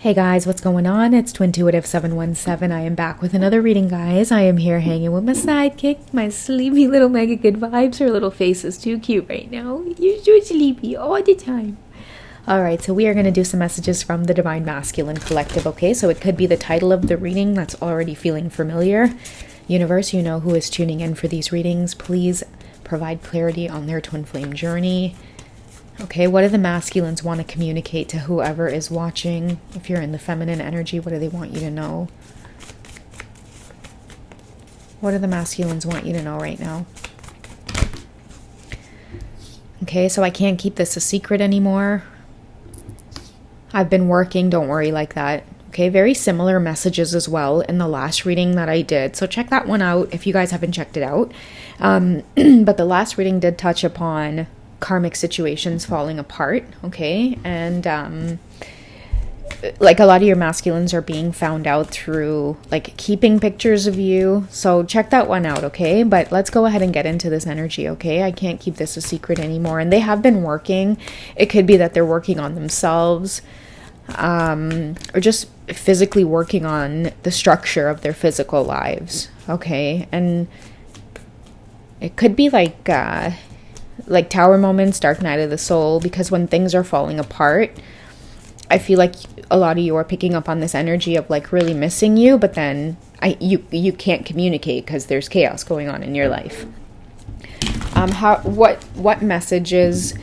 Hey guys, what's going on? It's Twintuitive717. I am back with another reading, guys. I am here hanging with my sidekick, my sleepy little mega good vibes. Her little face is too cute right now. You're so sleepy all the time. Alright, so we are going to do some messages from the Divine Masculine Collective, okay? So it could be the title of the reading that's already feeling familiar. Universe, you know who is tuning in for these readings. Please provide clarity on their twin flame journey. Okay, what do the masculines want to communicate to whoever is watching? If you're in the feminine energy, what do they want you to know? What do the masculines want you to know right now? Okay, so I can't keep this a secret anymore. I've been working, don't worry like that. Okay, very similar messages as well in the last reading that I did. So check that one out if you guys haven't checked it out. But the last reading did touch upon karmic situations falling apart, okay? And like a lot of your masculines are being found out through like keeping pictures of you. So check that one out, okay? But let's go ahead and get into this energy, okay? I can't keep this a secret anymore. And they have been working. It could be that they're working on themselves, or just physically working on the structure of their physical lives, okay? And it could be like Tower moments, dark night of the soul, because when things are falling apart, I feel like a lot of you are picking up on this energy of like really missing you, but then you can't communicate because there's chaos going on in your life. What messages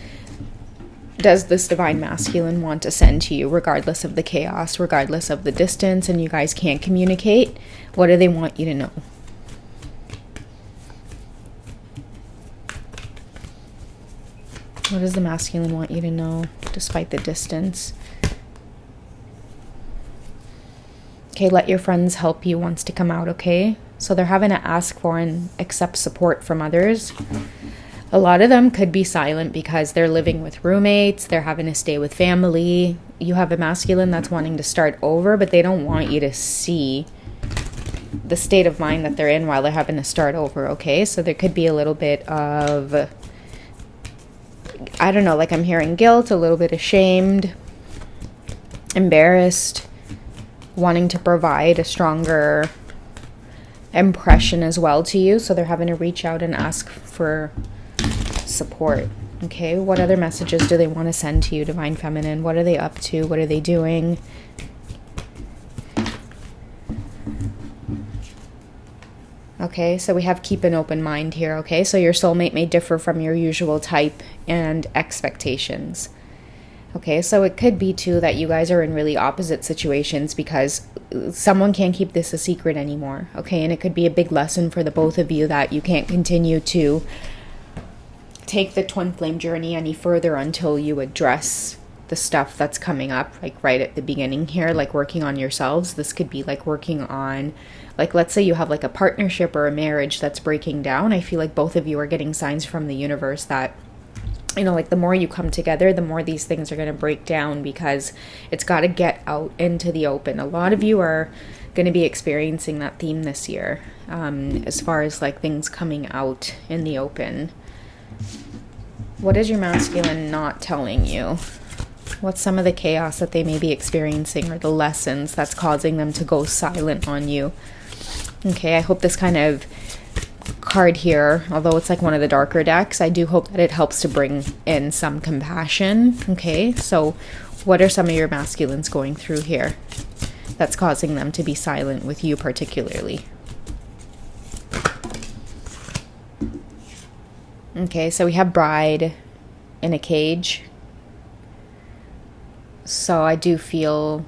does this divine masculine want to send to you, regardless of the chaos, regardless of the distance, and you guys can't communicate? What do they want you to know? What does the masculine want you to know, despite the distance? Okay, let your friends help you wants to come out, okay? So they're having to ask for and accept support from others. A lot of them could be silent because they're living with roommates, they're having to stay with family. You have a masculine that's wanting to start over, but they don't want you to see the state of mind that they're in while they're having to start over, okay? So there could be a little bit of, I don't know, like I'm hearing guilt, a little bit ashamed, embarrassed, wanting to provide a stronger impression as well to you. So they're having to reach out and ask for support. Okay, what other messages do they want to send to you, Divine Feminine? What are they up to? What are they doing? Okay, so we have keep an open mind here, okay? So your soulmate may differ from your usual type and expectations. Okay, so it could be too that you guys are in really opposite situations because someone can't keep this a secret anymore, okay? And it could be a big lesson for the both of you that you can't continue to take the twin flame journey any further until you address the stuff that's coming up, like right at the beginning here, like working on yourselves. This could be like working on, like, let's say you have like a partnership or a marriage that's breaking down. I feel like both of you are getting signs from the universe that, you know, like the more you come together, the more these things are going to break down because it's got to get out into the open. A lot of you are going to be experiencing that theme this year, as far as like things coming out in the open. What is your masculine not telling you? What's some of the chaos that they may be experiencing or the lessons that's causing them to go silent on you? Okay, I hope this kind of card here, although it's like one of the darker decks, I do hope that it helps to bring in some compassion. Okay, so what are some of your masculines going through here that's causing them to be silent with you particularly? Okay, so we have bride in a cage. So I feel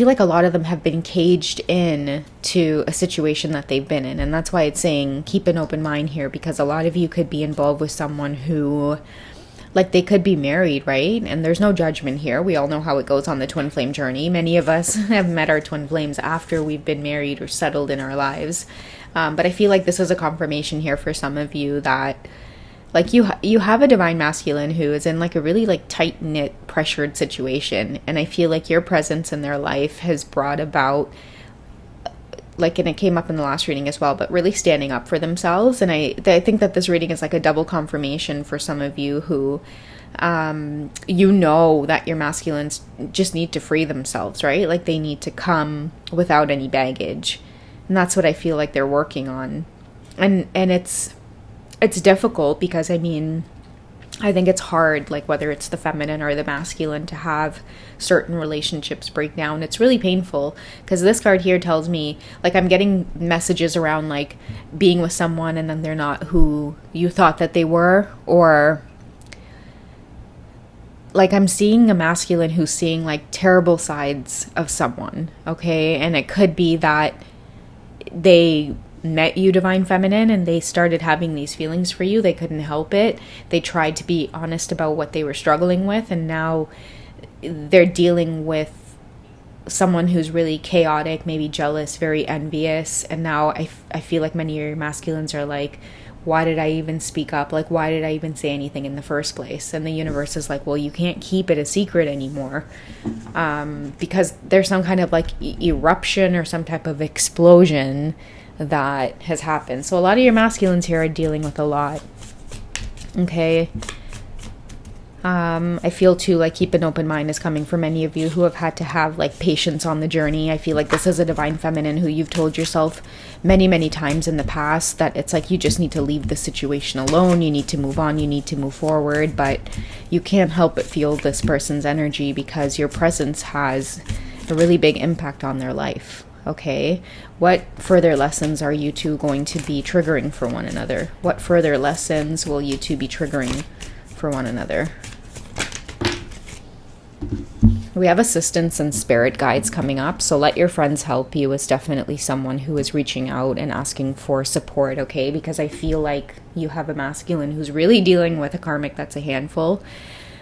like a lot of them have been caged in to a situation that they've been in. And that's why it's saying keep an open mind here, because a lot of you could be involved with someone who, like, they could be married, right? And there's no judgment here. We all know how it goes on the twin flame journey. Many of us have met our twin flames after we've been married or settled in our lives. But I feel like this is a confirmation here for some of you that, like, you have a divine masculine who is in like a really like tight-knit, pressured situation. And I feel like your presence in their life has brought about, like, and it came up in the last reading as well, but really standing up for themselves. And I think that this reading is like a double confirmation for some of you who you know that your masculines just need to free themselves, right? Like they need to come without any baggage. And that's what I feel like they're working on. And it's difficult because I mean, I think it's hard, like whether it's the feminine or the masculine, to have certain relationships break down. It's really painful because this card here tells me, like, I'm getting messages around like being with someone and then they're not who you thought that they were, or like I'm seeing a masculine who's seeing like terrible sides of someone, okay? And it could be that they met you, divine feminine, and they started having these feelings for you. They couldn't help it. They tried to be honest about what they were struggling with, and now they're dealing with someone who's really chaotic, maybe jealous, very envious. And now I feel like many of your masculines are like, why did I even speak up? Like, why did I even say anything in the first place? And the universe is like, well, you can't keep it a secret anymore, because there's some kind of like eruption or some type of explosion that has happened. So a lot of your masculines here are dealing with a lot. Okay. I feel too like keep an open mind is coming for many of you who have had to have like patience on the journey. I feel like this is a divine feminine who you've told yourself many, many times in the past that it's like you just need to leave the situation alone. You need to move on. You need to move forward. But you can't help but feel this person's energy because your presence has a really big impact on their life. Okay, what further lessons are you two going to be triggering for one another? What further lessons will you two be triggering for one another? We have assistance and spirit guides coming up, so let your friends help you is definitely someone who is reaching out and asking for support, okay? Because I feel like you have a masculine who's really dealing with a karmic that's a handful.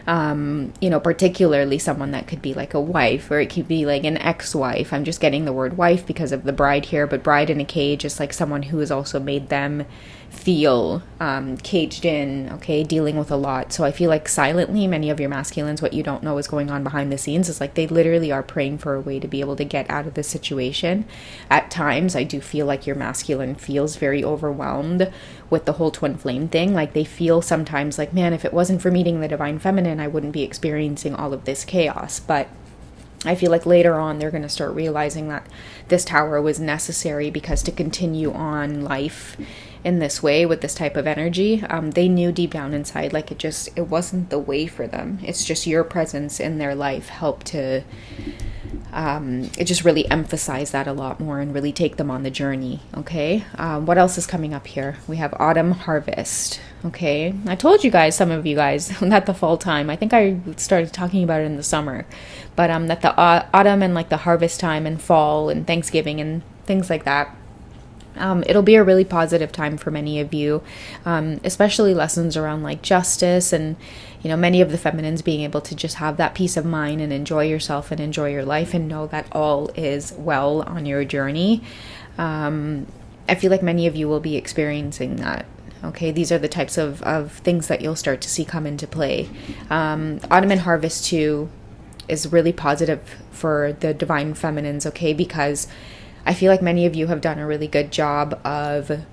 Particularly someone that could be like a wife, or it could be like an ex-wife. I'm just getting the word wife because of the bride here, but bride in a cage is like someone who has also made them feel caged in, okay, dealing with a lot. So I feel like silently, many of your masculines, what you don't know is going on behind the scenes is like they literally are praying for a way to be able to get out of this situation. At times, I do feel like your masculine feels very overwhelmed with the whole twin flame thing. Like they feel sometimes like, man, if it wasn't for meeting the divine feminine, I wouldn't be experiencing all of this chaos. But I feel like later on they're going to start realizing that this tower was necessary because to continue on life in this way with this type of energy, they knew deep down inside like it wasn't the way for them. It's just your presence in their life helped to it just really emphasize that a lot more and really take them on the journey. Okay, what else is coming up here? We have autumn harvest. Okay, I told you guys, some of you guys, that the fall time, I think I started talking about it in the summer, but that the autumn and like the harvest time and fall and Thanksgiving and things like that, it'll be a really positive time for many of you, especially lessons around like justice and, many of the feminines being able to just have that peace of mind and enjoy yourself and enjoy your life and know that all is well on your journey. I feel like many of you will be experiencing that. Okay, these are the types of things that you'll start to see come into play. Autumn and harvest too is really positive for the divine feminines, okay, because I feel like many of you have done a really good job of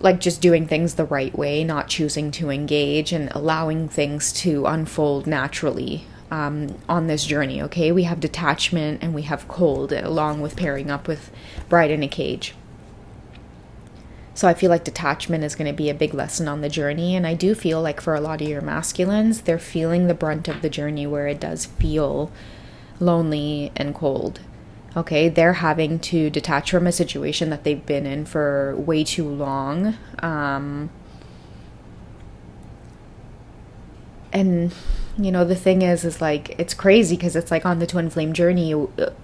like just doing things the right way, not choosing to engage and allowing things to unfold naturally on this journey, okay? We have detachment and we have cold along with pairing up with bride in a cage. So I feel like detachment is going to be a big lesson on the journey. And I do feel like for a lot of your masculines, they're feeling the brunt of the journey where it does feel lonely and cold. Okay, they're having to detach from a situation that they've been in for way too long. And, the thing is like, it's crazy because it's like on the twin flame journey,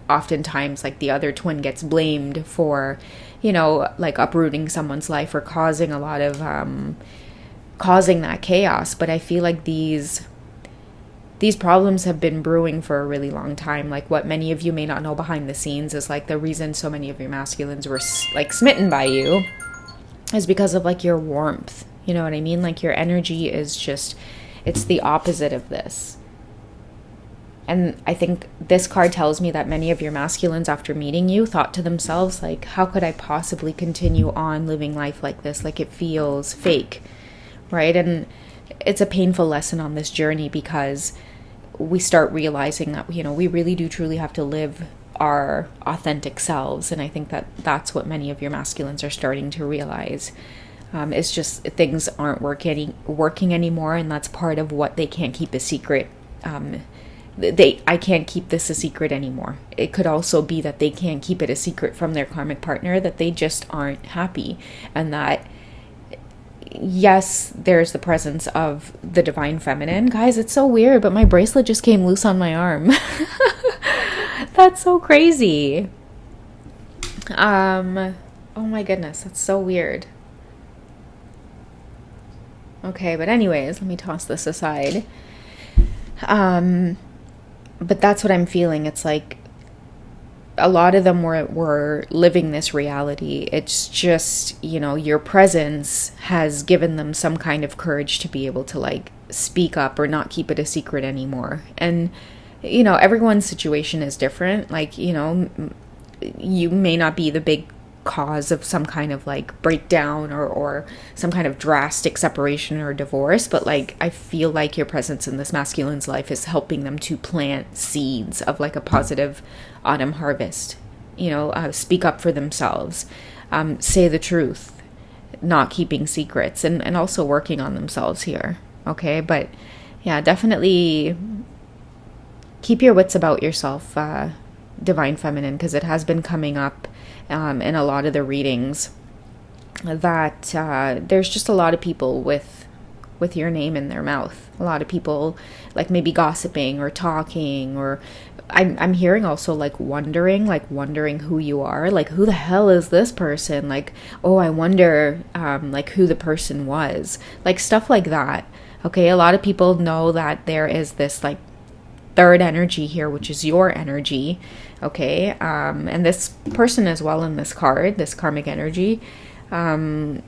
oftentimes like the other twin gets blamed for, like uprooting someone's life or causing a lot of, causing that chaos. But I feel like these problems have been brewing for a really long time. Like what many of you may not know behind the scenes is like the reason so many of your masculines were like smitten by you is because of like your warmth. You know what I mean? Like your energy is just, it's the opposite of this. And I think this card tells me that many of your masculines after meeting you thought to themselves like, how could I possibly continue on living life like this? Like it feels fake, right? And it's a painful lesson on this journey, because we start realizing that, we really do truly have to live our authentic selves. And I think that that's what many of your masculines are starting to realize. It's just things aren't working anymore, and that's part of what they can't keep a secret. I can't keep this a secret anymore. It could also be that they can't keep it a secret from their karmic partner, that they just aren't happy, and that yes, there's the presence of the divine feminine. Guys, it's so weird, but my bracelet just came loose on my arm. That's so crazy. Oh my goodness, that's so weird. Okay, but anyways, let me toss this aside. But that's what I'm feeling. It's like a lot of them were living this reality. It's just, your presence has given them some kind of courage to be able to like speak up or not keep it a secret anymore. And, everyone's situation is different. Like, you may not be the big cause of some kind of like breakdown or some kind of drastic separation or divorce, but like I feel like your presence in this masculine's life is helping them to plant seeds of like a positive autumn harvest. Speak up for themselves, say the truth, not keeping secrets, and also working on themselves here. Okay, but yeah, definitely keep your wits about yourself, divine feminine, because it has been coming up in a lot of the readings that there's just a lot of people with your name in their mouth. A lot of people like maybe gossiping or talking, or I'm hearing also like wondering who you are, like who the hell is this person, like, oh, I wonder like who the person was, like stuff like that. Okay, a lot of people know that there is this like third energy here, which is your energy. Okay, and this person as well in this card, this karmic energy, like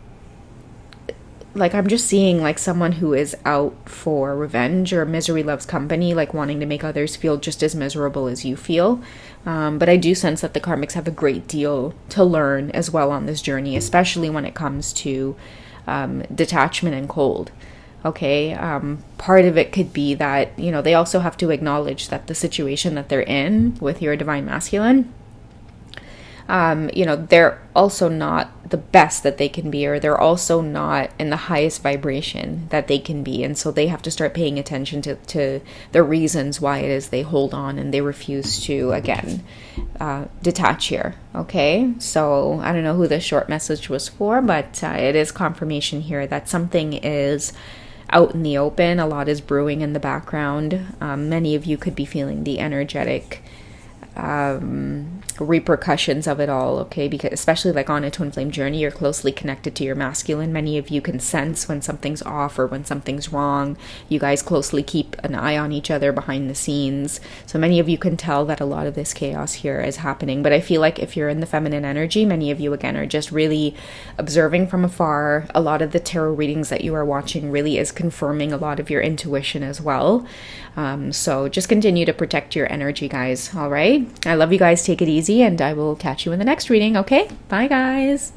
I'm just seeing like someone who is out for revenge, or misery loves company, like wanting to make others feel just as miserable as you feel. But I do sense that the karmics have a great deal to learn as well on this journey, especially when it comes to detachment and cold. Okay, part of it could be that, they also have to acknowledge that the situation that they're in with your divine masculine, they're also not the best that they can be, or they're also not in the highest vibration that they can be. And so they have to start paying attention to the reasons why it is they hold on and they refuse to, again, detach here. Okay, so I don't know who this short message was for, but it is confirmation here that something is out in the open. A lot is brewing in the background. Many of you could be feeling the energetic repercussions of it all, okay? Because especially like on a twin flame journey, you're closely connected to your masculine. Many of you can sense when something's off or when something's wrong. You guys closely keep an eye on each other behind the scenes. So many of you can tell that a lot of this chaos here is happening. But I feel like if you're in the feminine energy, many of you again are just really observing from afar. A lot of the tarot readings that you are watching really is confirming a lot of your intuition as well. So just continue to protect your energy, guys. All right. I love you guys. Take it easy, and I will catch you in the next reading. Okay. Bye, guys.